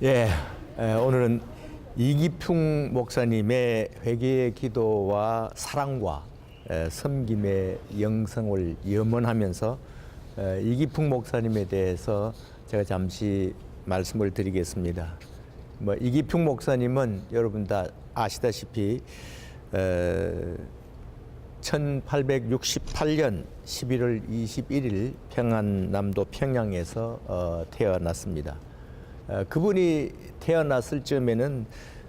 예, 오늘은 이기풍 목사님의 회개의 기도와 사랑과 섬김의 영성을 염원하면서 이기풍 목사님에 대해서 제가 잠시 말씀을 드리겠습니다. 이기풍 목사님은 여러분 다 아시다시피 1868년 11월 21일 평안남도 평양에서 태어났습니다. 그분이 태어났을 즈음에는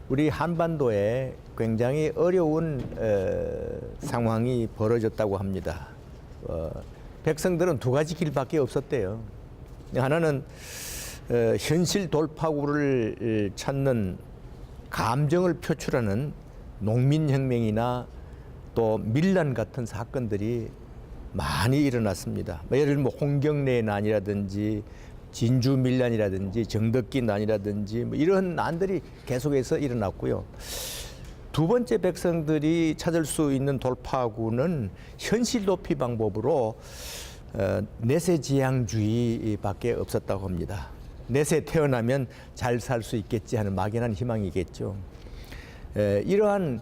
우리 한반도에 굉장히 어려운 상황이 벌어졌다고 합니다. 백성들은 두 가지 길밖에 없었대요. 하나는 현실 돌파구를 찾는 감정을 표출하는 농민혁명이나 또 밀란 같은 사건들이 많이 일어났습니다. 예를 들면 홍경래 난이라든지 진주 밀란이라든지 정덕기 난이라든지 이런 난들이 계속해서 일어났고요. 두 번째 백성들이 찾을 수 있는 돌파구는 현실 도피 방법으로 내세지향주의밖에 없었다고 합니다. 내세 태어나면 잘 살 수 있겠지 하는 막연한 희망이겠죠. 이러한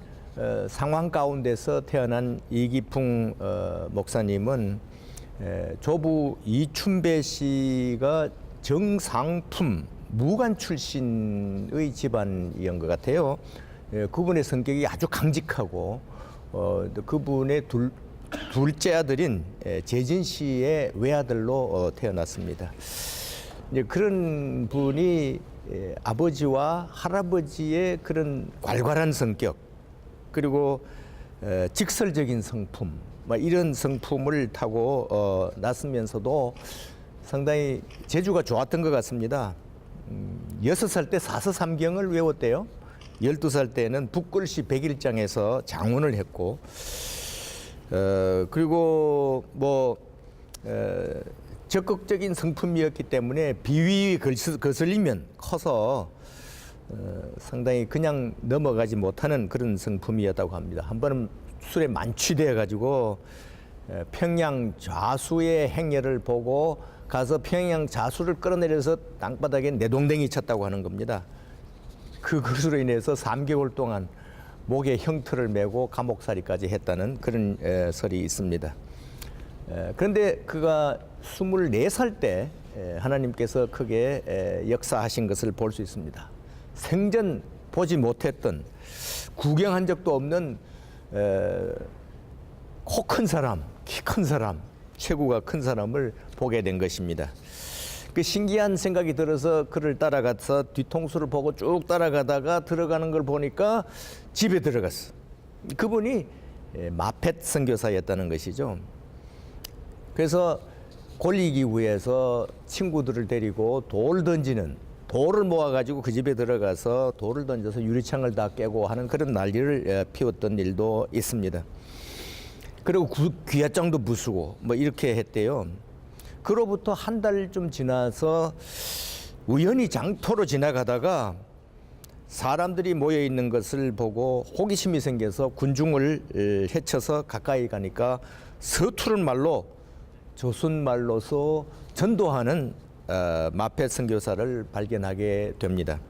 상황 가운데서 태어난 이기풍 목사님은 조부 이춘배 씨가 정상품 무관 출신의 집안이었던 것 같아요. 그분의 성격이 아주 강직하고 그분의 둘째 아들인 재진 씨의 외아들로 태어났습니다. 그런 분이 아버지와 할아버지의 그런 괄괄한 성격 그리고 직설적인 성품 이런 성품을 타고 났으면서도 상당히 재주가 좋았던 것 같습니다. 6살 때 사서삼경을 외웠대요. 12살 때는 북글씨 백일장에서 장원을 했고 그리고 적극적인 성품이었기 때문에 비위 거슬리면 커서 상당히 그냥 넘어가지 못하는 그런 성품이었다고 합니다. 한 번은 술에 만취되어 가지고 평양 좌수의 행렬을 보고 가서 평양 좌수를 끌어내려서 땅바닥에 내동댕이 쳤다고 하는 겁니다. 그것으로 인해서 3개월 동안 목에 형틀을 메고 감옥살이까지 했다는 그런 설이 있습니다. 그런데 그가 24살 때 하나님께서 크게 역사하신 것을 볼 수 있습니다. 생전 보지 못했던 구경한 적도 없는 코 큰 사람, 키 큰 사람, 체구가 큰 사람을 보게 된 것입니다. 그 신기한 생각이 들어서 그를 따라가서 뒤통수를 보고 쭉 따라가다가 들어가는 걸 보니까 집에 들어갔어. 그분이 마펫 선교사였다는 것이죠. 그래서 권리기구에서 친구들을 데리고 돌을 모아가지고 그 집에 들어가서 돌을 던져서 유리창을 다 깨고 하는 그런 난리를 피웠던 일도 있습니다. 그리고 귀야장도 부수고 이렇게 했대요. 그로부터 한 달쯤 지나서 우연히 장터로 지나가다가 사람들이 모여 있는 것을 보고 호기심이 생겨서 군중을 헤쳐서 가까이 가니까 서투른 말로 조선말로서 전도하는 마펫 선교사를 발견하게 됩니다.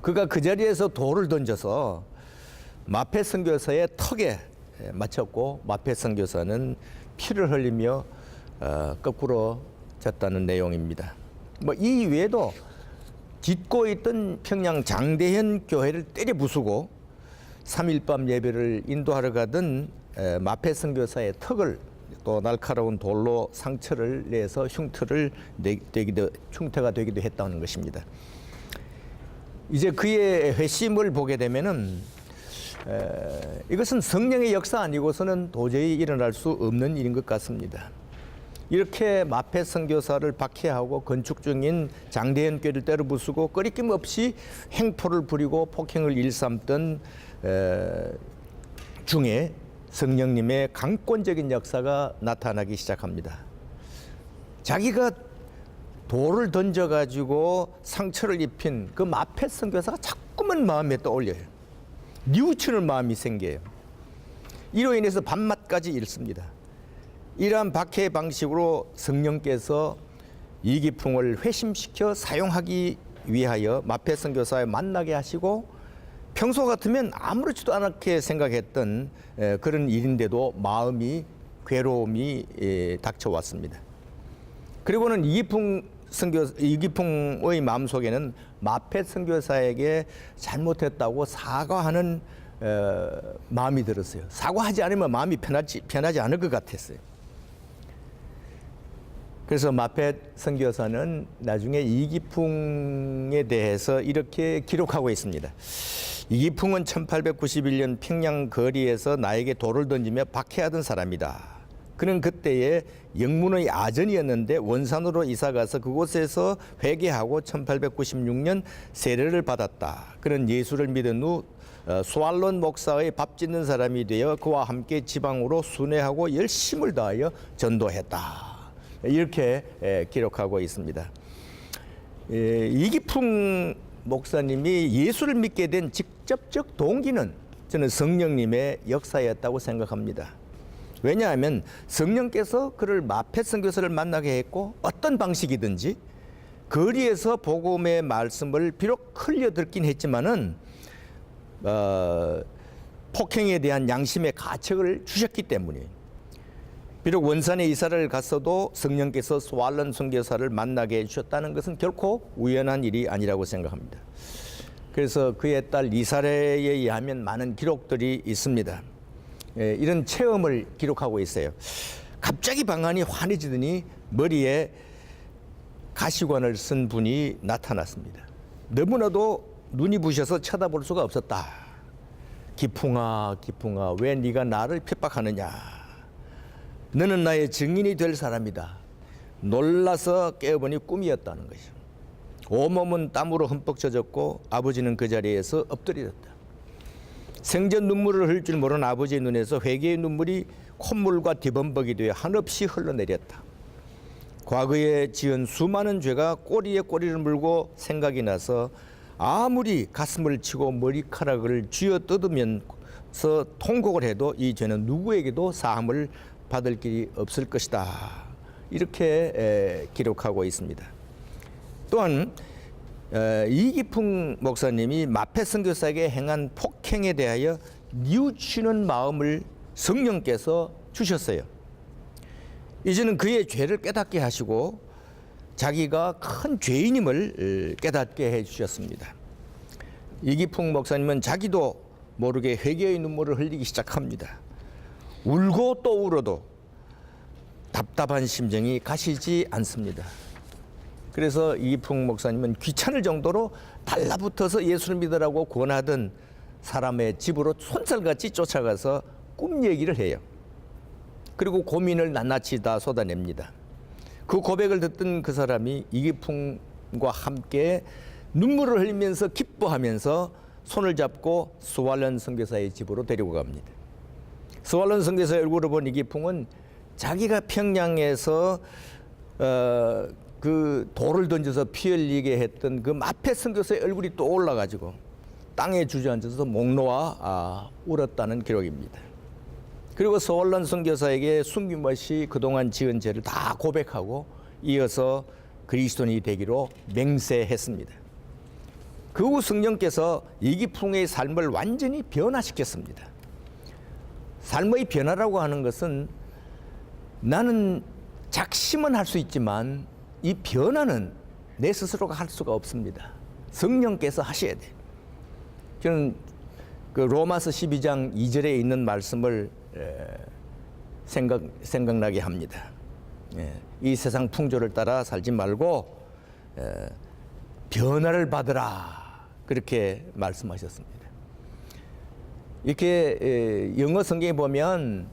그가 그 자리에서 돌을 던져서 마펫 선교사의 턱에 맞췄고 마펫 선교사는 피를 흘리며 거꾸로 졌다는 내용입니다. 이 외에도 짓고 있던 평양 장대현 교회를 때려 부수고 3.1밤 예배를 인도하러 가던 마펫 선교사의 턱을 또 날카로운 돌로 상처를 내서 흉터가 되기도 했다는 것입니다. 이제 그의 회심을 보게 되면은 이것은 성령의 역사 아니고서는 도저히 일어날 수 없는 일인 것 같습니다. 이렇게 마펫 선교사를 박해하고 건축 중인 장대현 교회를 때려 부수고 꺼리낌 없이 횡포를 부리고 폭행을 일삼던 중에 성령님의 강권적인 역사가 나타나기 시작합니다. 자기가 돌을 던져가지고 상처를 입힌 그 마펫 선교사가 자꾸만 마음에 떠올려요. 뉘우치는 마음이 생겨요. 이로 인해서 밤낮까지 잃습니다. 이러한 박해 방식으로 성령께서 이기풍을 회심시켜 사용하기 위하여 마페 선교사와 만나게 하시고 평소 같으면 아무렇지도 않게 생각했던 그런 일인데도 마음이 괴로움이 닥쳐왔습니다. 그리고는 이기풍의 마음속에는 마페 선교사에게 잘못했다고 사과하는 마음이 들었어요. 사과하지 않으면 마음이 편하지 않을 것 같았어요. 그래서 마페 선교사는 나중에 이기풍에 대해서 이렇게 기록하고 있습니다. 이기풍은 1891년 평양 거리에서 나에게 돌을 던지며 박해하던 사람이다. 그는 그때의 영문의 아전이었는데 원산으로 이사가서 그곳에서 회개하고 1896년 세례를 받았다. 그는 예수를 믿은 후 수알론 목사의 밥 짓는 사람이 되어 그와 함께 지방으로 순회하고 열심을 다하여 전도했다. 이렇게 기록하고 있습니다. 이기풍 목사님이 예수를 믿게 된 직접적 동기는 저는 성령님의 역사였다고 생각합니다. 왜냐하면 성령께서 그를 마페 선교사를 만나게 했고 어떤 방식이든지 거리에서 복음의 말씀을 비록 흘려듣긴 했지만은 폭행에 대한 양심의 가책을 주셨기 때문이에요. 비록 원산에 이사를 갔어도 성령께서 수알론 선교사를 만나게 해주셨다는 것은 결코 우연한 일이 아니라고 생각합니다. 그래서 그의 딸 이사레에 의하면 많은 기록들이 있습니다. 이런 체험을 기록하고 있어요. 갑자기 방안이 환해지더니 머리에 가시관을 쓴 분이 나타났습니다. 너무나도 눈이 부셔서 쳐다볼 수가 없었다. 기풍아, 기풍아, 왜 네가 나를 핍박하느냐? 너는 나의 증인이 될 사람이다. 놀라서 깨어보니 꿈이었다는 것이죠. 온몸은 땀으로 흠뻑 젖었고 아버지는 그 자리에서 엎드렸다. 생전 눈물을 흘릴 줄 모르는 아버지의 눈에서 회개의 눈물이 콧물과 뒤범벅이 되어 한없이 흘러내렸다. 과거에 지은 수많은 죄가 꼬리에 꼬리를 물고 생각이 나서 아무리 가슴을 치고 머리카락을 쥐어 뜯으면서 통곡을 해도 이 죄는 누구에게도 사함을 받을 길이 없을 것이다. 이렇게 기록하고 있습니다. 또한 이기풍 목사님이 마페 선교사에게 행한 폭행에 대하여 뉘우치는 마음을 성령께서 주셨어요. 이제는 그의 죄를 깨닫게 하시고 자기가 큰 죄인임을 깨닫게 해주셨습니다. 이기풍 목사님은 자기도 모르게 회개의 눈물을 흘리기 시작합니다. 울고 또 울어도 답답한 심정이 가시지 않습니다. 그래서 이기풍 목사님은 귀찮을 정도로 달라붙어서 예수를 믿으라고 권하던 사람의 집으로 손살같이 쫓아가서 꿈 얘기를 해요. 그리고 고민을 낱낱이 다 쏟아냅니다. 그 고백을 듣던 그 사람이 이기풍과 함께 눈물을 흘리면서 기뻐하면서 손을 잡고 수알론 선교사의 집으로 데리고 갑니다. 수알론 선교사의 얼굴을 본 이기풍은 자기가 평양에서 그 돌을 던져서 피 흘리게 했던 그 마페 선교사의 얼굴이 또 올라가지고 땅에 주저앉아서 목 놓아 울었다는 기록입니다. 그리고 수알론 선교사에게 숨김없이 그동안 지은 죄를 다 고백하고 이어서 그리스도인이 되기로 맹세했습니다. 그 후 성령께서 이기풍의 삶을 완전히 변화시켰습니다. 삶의 변화라고 하는 것은 나는 작심은 할 수 있지만 이 변화는 내 스스로가 할 수가 없습니다. 성령께서 하셔야 돼요. 저는 그 로마서 12장 2절에 있는 말씀을 생각나게 합니다. 이 세상 풍조를 따라 살지 말고 변화를 받으라. 그렇게 말씀하셨습니다. 이렇게 영어 성경에 보면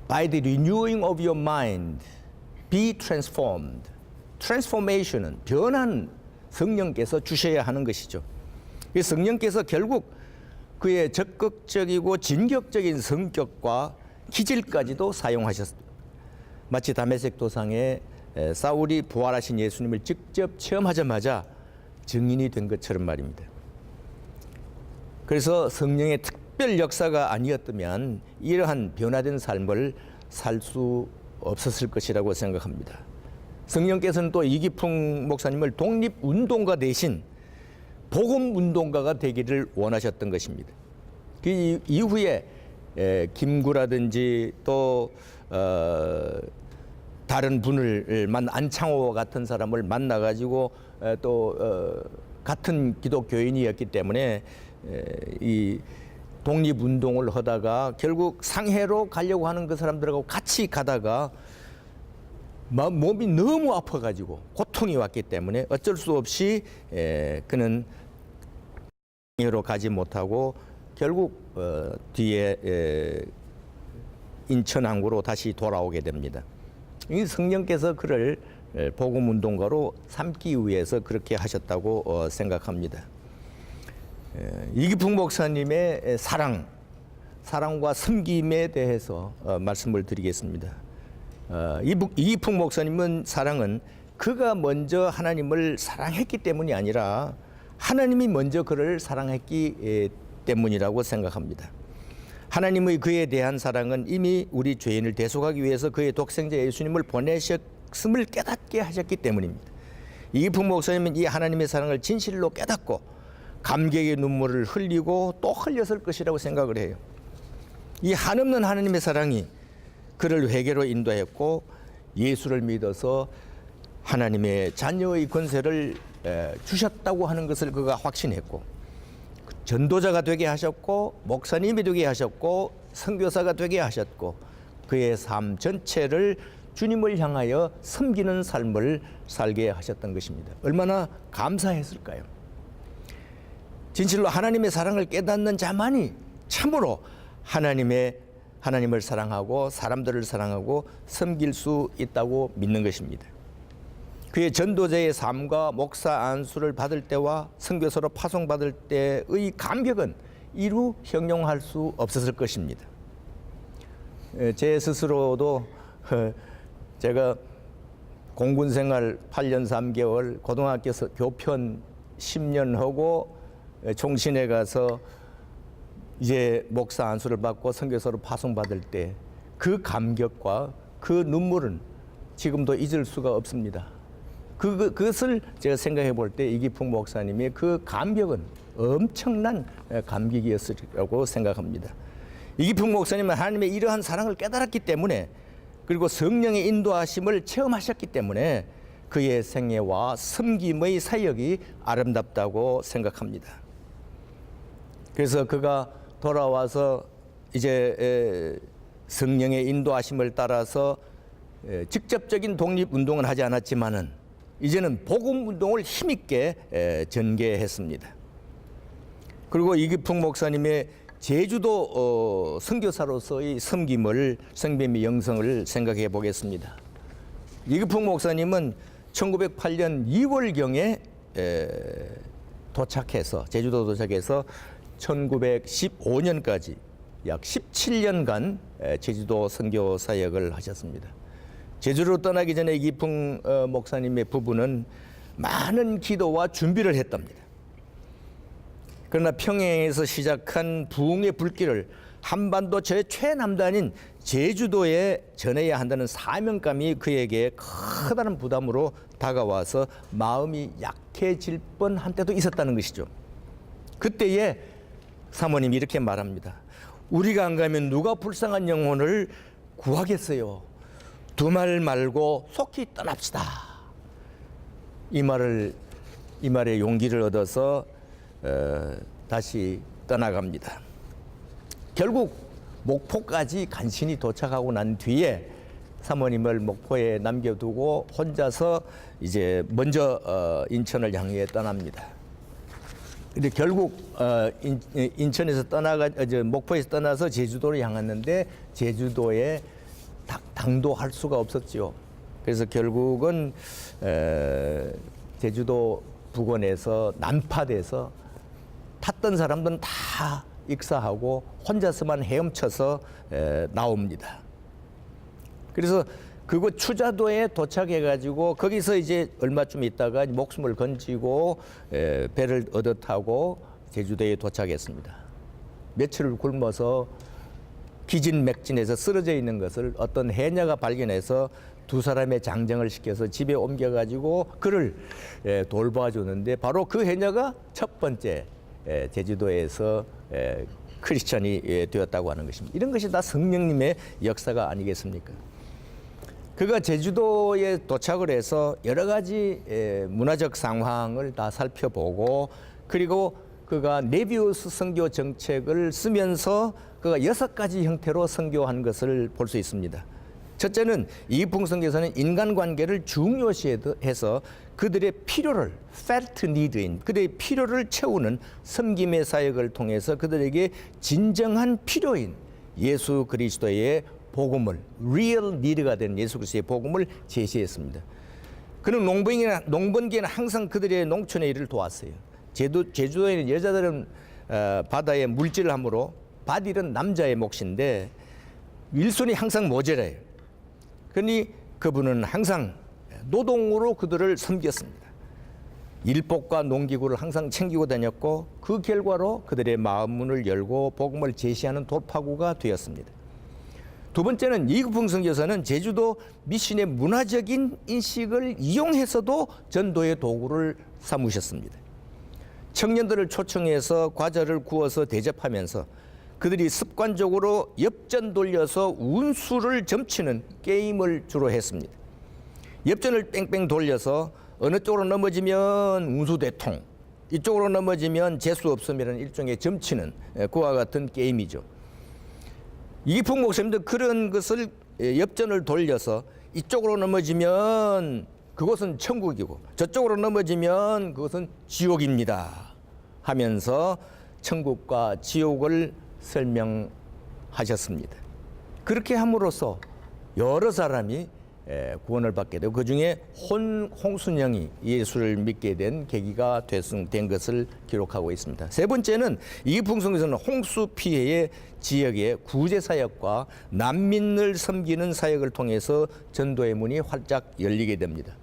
By the renewing of your mind, be transformed. Transformation은 변한 성령께서 주셔야 하는 것이죠. 성령께서 결국 그의 적극적이고 진격적인 성격과 기질까지도 사용하셨습니다. 마치 다메섹 도상에 사울이 부활하신 예수님을 직접 체험하자마자 증인이 된 것처럼 말입니다. 그래서 성령의 특별 역사가 아니었다면 이러한 변화된 삶을 살 수 없었을 것이라고 생각합니다. 성령께서는 또 이기풍 목사님을 독립운동가 대신 복음운동가가 되기를 원하셨던 것입니다. 그 이후에 김구라든지 또 다른 분을 안창호와 같은 사람을 만나가지고 또 같은 기독교인이었기 때문에 이 독립운동을 하다가 결국 상해로 가려고 하는 그 사람들하고 같이 가다가 몸이 너무 아파가지고 고통이 왔기 때문에 어쩔 수 없이 그는 상해로 가지 못하고 결국 뒤에 인천항구로 다시 돌아오게 됩니다. 이 성령께서 그를 복음운동가로 삼기 위해서 그렇게 하셨다고 생각합니다. 이기풍 목사님의 사랑과 섬김에 대해서 말씀을 드리겠습니다. 이기풍 목사님은 사랑은 그가 먼저 하나님을 사랑했기 때문이 아니라 하나님이 먼저 그를 사랑했기 때문이라고 생각합니다. 하나님의 그에 대한 사랑은 이미 우리 죄인을 대속하기 위해서 그의 독생자 예수님을 보내셨음을 깨닫게 하셨기 때문입니다. 이기풍 목사님은 이 하나님의 사랑을 진실로 깨닫고 감격의 눈물을 흘리고 또 흘렸을 것이라고 생각을 해요. 이 한없는 하나님의 사랑이 그를 회개로 인도했고 예수를 믿어서 하나님의 자녀의 권세를 주셨다고 하는 것을 그가 확신했고 전도자가 되게 하셨고 목사님이 되게 하셨고 선교사가 되게 하셨고 그의 삶 전체를 주님을 향하여 섬기는 삶을 살게 하셨던 것입니다. 얼마나 감사했을까요? 진실로 하나님의 사랑을 깨닫는 자만이 참으로 하나님을 사랑하고 사람들을 사랑하고 섬길 수 있다고 믿는 것입니다. 그의 전도자의 삶과 목사 안수를 받을 때와 선교사로 파송받을 때의 감격은 이루 형용할 수 없었을 것입니다. 제 스스로도 제가 공군 생활 8년 3개월, 고등학교 교편 10년 하고 총신에 가서 이제 목사 안수를 받고 선교사로 파송받을 때 그 감격과 그 눈물은 지금도 잊을 수가 없습니다. 그것을 제가 생각해 볼 때 이기풍 목사님의 그 감격은 엄청난 감격이었으리라고 생각합니다. 이기풍 목사님은 하나님의 이러한 사랑을 깨달았기 때문에 그리고 성령의 인도하심을 체험하셨기 때문에 그의 생애와 섬김의 사역이 아름답다고 생각합니다. 그래서 그가 돌아와서 이제 성령의 인도하심을 따라서 직접적인 독립운동은 하지 않았지만은 이제는 복음운동을 힘있게 전개했습니다. 그리고 이기풍 목사님의 제주도 선교사로서의 섬김의 영성을 생각해 보겠습니다. 이기풍 목사님은 1908년 2월경에 제주도 도착해서 1915년까지 약 17년간 제주도 선교 사역을 하셨습니다. 제주로 떠나기 전에 이기풍 목사님의 부부는 많은 기도와 준비를 했답니다. 그러나 평양에서 시작한 부흥의 불길을 한반도 최남단인 제주도에 전해야 한다는 사명감이 그에게 커다란 부담으로 다가와서 마음이 약해질 뻔한 때도 있었다는 것이죠. 그때에 사모님이 이렇게 말합니다. 우리가 안 가면 누가 불쌍한 영혼을 구하겠어요. 두 말 말고 속히 떠납시다. 이 말에 용기를 얻어서 다시 떠나갑니다. 결국 목포까지 간신히 도착하고 난 뒤에 사모님을 목포에 남겨두고 혼자서 이제 먼저 인천을 향해 떠납니다. 근데 결국 인천에서 목포에서 떠나서 제주도를 향했는데 제주도에 당도할 수가 없었지요. 그래서 결국은 제주도 부근에서 난파돼서 탔던 사람들은 다 익사하고 혼자서만 헤엄쳐서 나옵니다. 그래서 그곳 추자도에 도착해가지고 거기서 이제 얼마쯤 있다가 목숨을 건지고 배를 얻어 타고 제주도에 도착했습니다. 며칠을 굶어서 기진맥진해서 쓰러져 있는 것을 어떤 해녀가 발견해서 두 사람의 장정을 시켜서 집에 옮겨가지고 그를 돌봐주는데 바로 그 해녀가 첫 번째 제주도에서 크리스천이 되었다고 하는 것입니다. 이런 것이 다 성령님의 역사가 아니겠습니까? 그가 제주도에 도착을 해서 여러 가지 문화적 상황을 다 살펴보고 그리고 그가 네비우스 선교 정책을 쓰면서 그가 6가지 형태로 선교한 것을 볼 수 있습니다. 첫째는 이기풍 선교사는 인간관계를 중요시해서 그들의 필요를 felt need인 그들의 필요를 채우는 섬김의 사역을 통해서 그들에게 진정한 필요인 예수 그리스도의 복음을 real need가 된 예수 그리스도의 복음을 제시했습니다. 그는 농번기에는 항상 그들의 농촌의 일을 도왔어요. 제주도에는 여자들은 바다에 물질을 하므로 밭일은 남자의 몫인데 일손이 항상 모자라요. 그러니 그분은 항상 노동으로 그들을 섬겼습니다. 일복과 농기구를 항상 챙기고 다녔고 그 결과로 그들의 마음 문을 열고 복음을 제시하는 돌파구가 되었습니다. 두 번째는 이기풍 선교사는 제주도 미신의 문화적인 인식을 이용해서도 전도의 도구를 삼으셨습니다. 청년들을 초청해서 과자를 구워서 대접하면서 그들이 습관적으로 엽전 돌려서 운수를 점치는 게임을 주로 했습니다. 엽전을 뺑뺑 돌려서 어느 쪽으로 넘어지면 운수대통, 이쪽으로 넘어지면 재수 없음이라는 일종의 점치는 그와 같은 게임이죠. 이기풍 목사님도 그런 것을 엽전을 돌려서 이쪽으로 넘어지면 그것은 천국이고 저쪽으로 넘어지면 그것은 지옥입니다 하면서 천국과 지옥을 설명하셨습니다. 그렇게 함으로써 여러 사람이 구원을 받게 되고 그중에 홍순영이 예수를 믿게 된 계기가 된 것을 기록하고 있습니다. 세 번째는 이기풍 선교사는 홍수 피해의 지역의 구제 사역과 난민을 섬기는 사역을 통해서 전도의 문이 활짝 열리게 됩니다.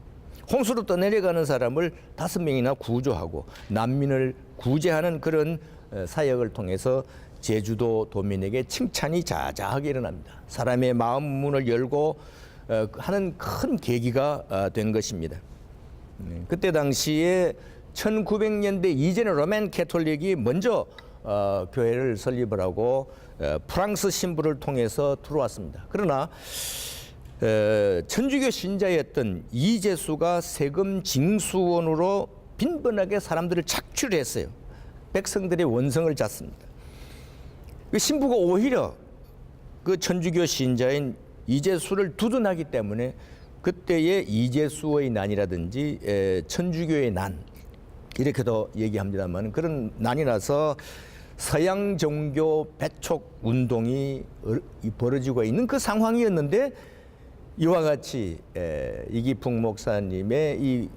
홍수로 떠내려가는 사람을 5명이나 구조하고 난민을 구제하는 그런 사역을 통해서 제주도 도민에게 칭찬이 자자하게 일어납니다. 사람의 마음 문을 열고 하는 큰 계기가 된 것입니다. 그때 당시에 1900년대 이전에 로맨 캐톨릭이 먼저 교회를 설립을 하고 프랑스 신부를 통해서 들어왔습니다. 그러나 천주교 신자였던 이재수가 세금 징수원으로 빈번하게 사람들을 착취했어요. 백성들의 원성을 잤습니다. 그 신부가 오히려 그 천주교 신자인 이재수를 두둔하기 때문에 그때의 이재수의 난이라든지 천주교의 난 이렇게도 얘기합니다만 그런 난이 나서 서양 종교 배촉 운동이 벌어지고 있는 그 상황이었는데 이와 같이 이기풍 목사님의 이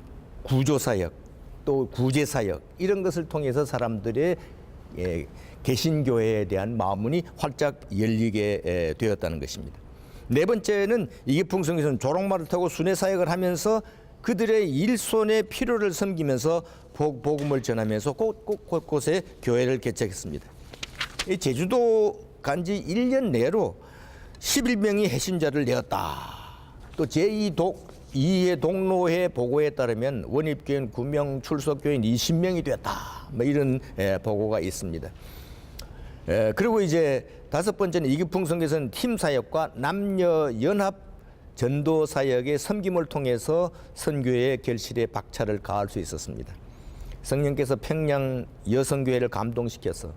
구조사역 또 구제사역 이런 것을 통해서 사람들의 개신교회에 대한 마음문이 활짝 열리게 되었다는 것입니다. 네 번째는 이기풍 선교사는 조롱말을 타고 순회 사역을 하면서 그들의 일손의 필요를 섬기면서 복음을 전하면서 곳곳에 교회를 개척했습니다. 이 제주도 간지 1년 내로 11명이 해신자를 내었다. 또 제2의 동로회 보고에 따르면 원입교인 9명, 출석교인 20명이 되었다. 뭐 이런 보고가 있습니다. 그리고 이제 5번째는 이기풍 선교사는 팀 사역과 남녀 연합 전도 사역의 섬김을 통해서 선교의 결실에 박차를 가할 수 있었습니다. 성령께서 평양 여성교회를 감동시켜서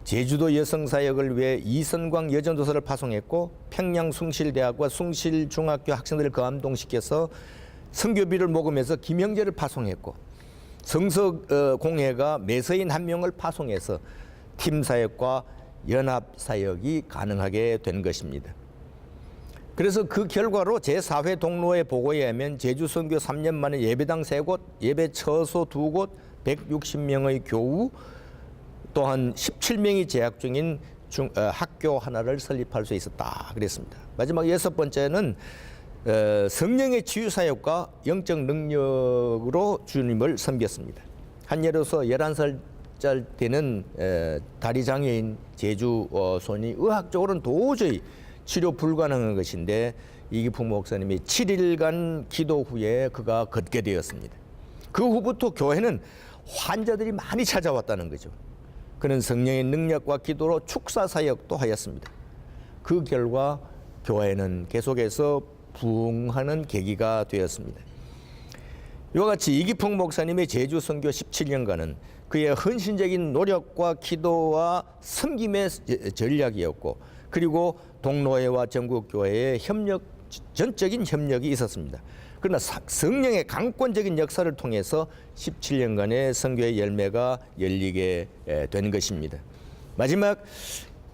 제주도 여성사역을 위해 이선광 여전도서를 파송했고 평양 숭실대학과 숭실중학교 학생들을 감동시켜서 선교비를 모금해서 김영재를 파송했고 성서공회가 매서인 1명을 파송해서 팀사역과 연합사역이 가능하게 된 것입니다. 그래서 그 결과로 제4회 동로회 보고에 의하면 제주선교 3년 만에 예배당 3곳, 예배 처소 2곳, 160명의 교우, 또한 17명이 재학 중인 학교 하나를 설립할 수 있었다 그랬습니다. 마지막 6번째는 성령의 치유사역과 영적 능력으로 주님을 섬겼습니다. 한 예로서 11살 때는 다리 장애인 제주 손이 의학적으로는 도저히 치료 불가능한 것인데 이기풍 목사님이 7일간 기도 후에 그가 걷게 되었습니다. 그 후부터 교회는 환자들이 많이 찾아왔다는 거죠. 그는 성령의 능력과 기도로 축사 사역도 하였습니다. 그 결과 교회는 계속해서 부흥하는 계기가 되었습니다. 이와 같이 이기풍 목사님의 제주 선교 17년간은 그의 헌신적인 노력과 기도와 섬김의 전략이었고, 그리고 동노회와 전국교회의 전적인 협력이 있었습니다. 그러나 성령의 강권적인 역사를 통해서 17년간의 선교의 열매가 열리게 된 것입니다. 마지막,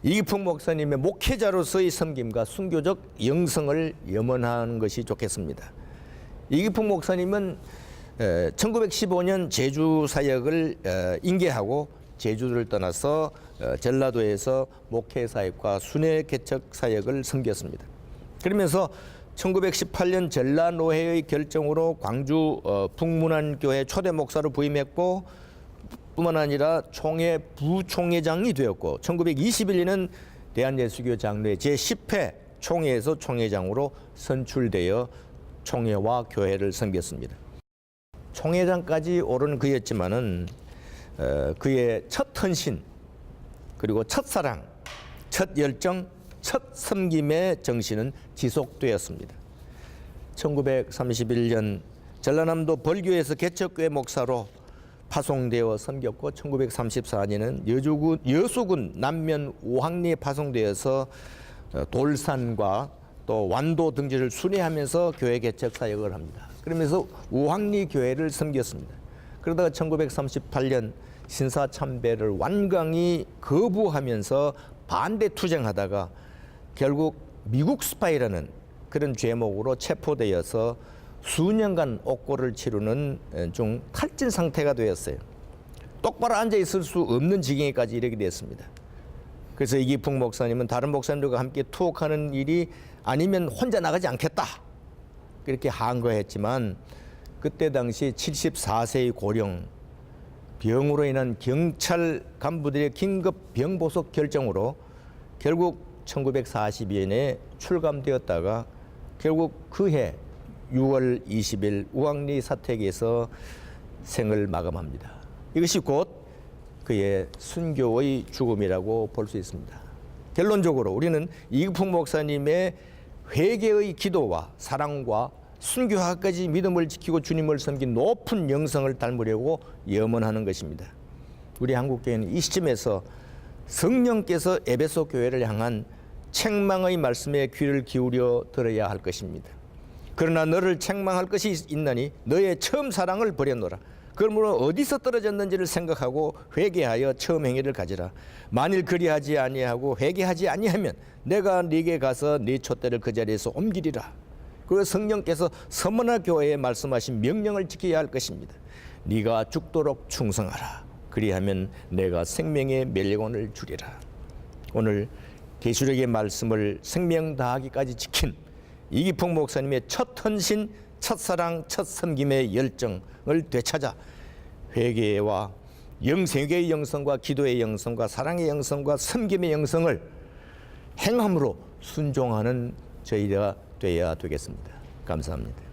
이기풍 목사님의 목회자로서의 섬김과 순교적 영성을 염원하는 것이 좋겠습니다. 이기풍 목사님은 1915년 제주 사역을 인계하고 제주를 떠나서 전라도에서 목회 사역과 순회 개척 사역을 섬겼습니다. 그러면서 1918년 전라노회의 결정으로 광주 북문안교회 초대 목사로 부임했고, 뿐만 아니라 총회 부총회장이 되었고, 1921년은 대한예수교 장로회 제10회 총회에서 총회장으로 선출되어 총회와 교회를 섬겼습니다. 총회장까지 오른 그였지만은 그의 첫 헌신, 그리고 첫 사랑, 첫 열정, 첫 섬김의 정신은 지속되었습니다. 1931년 전라남도 벌교에서 개척교회 목사로 파송되어 섬겼고, 1934년은 여수군 남면 오항리에 파송되어서 돌산과 또 완도 등지를 순회하면서 교회 개척 사역을 합니다. 그러면서 우항리 교회를 섬겼습니다. 그러다가 1938년 신사참배를 완강히 거부하면서 반대 투쟁하다가 결국 미국 스파이라는 그런 죄목으로 체포되어서 수년간 옥고를 치르는 좀 탈진 상태가 되었어요. 똑바로 앉아 있을 수 없는 지경에까지 이르게 됐습니다. 그래서 이기풍 목사님은 다른 목사님들과 함께 투옥하는 일이 아니면 혼자 나가지 않겠다, 그렇게 항거했지만, 그때 당시 74세의 고령, 병으로 인한 경찰 간부들의 긴급 병보석 결정으로 결국 1942년에 출감되었다가 결국 그해 6월 20일 우왕리 사택에서 생을 마감합니다. 이것이 곧 그의 순교의 죽음이라고 볼 수 있습니다. 결론적으로 우리는 이기풍 목사님의 회개의 기도와 사랑과 순교하까지 믿음을 지키고 주님을 섬긴 높은 영성을 닮으려고 염원하는 것입니다. 우리 한국교회는 이 시점에서 성령께서 에베소 교회를 향한 책망의 말씀에 귀를 기울여 들어야 할 것입니다. 그러나 너를 책망할 것이 있나니 너의 처음 사랑을 버렸노라. 그러므로 어디서 떨어졌는지를 생각하고 회개하여 처음 행위를 가지라. 만일 그리하지 아니하고 회개하지 아니하면 내가 네게 가서 네 촛대를 그 자리에서 옮기리라. 그리고 성령께서 서머나 교회에 말씀하신 명령을 지켜야 할 것입니다. 네가 죽도록 충성하라. 그리하면 내가 생명의 멸류관을 주리라. 오늘 계시록의 말씀을 생명 다하기까지 지킨 이기풍 목사님의 첫 헌신, 첫 사랑, 첫 섬김의 열정을 되찾아 회개와 영생의 영성과 기도의 영성과 사랑의 영성과 섬김의 영성을 행함으로 순종하는 저희가 되어야 되겠습니다. 감사합니다.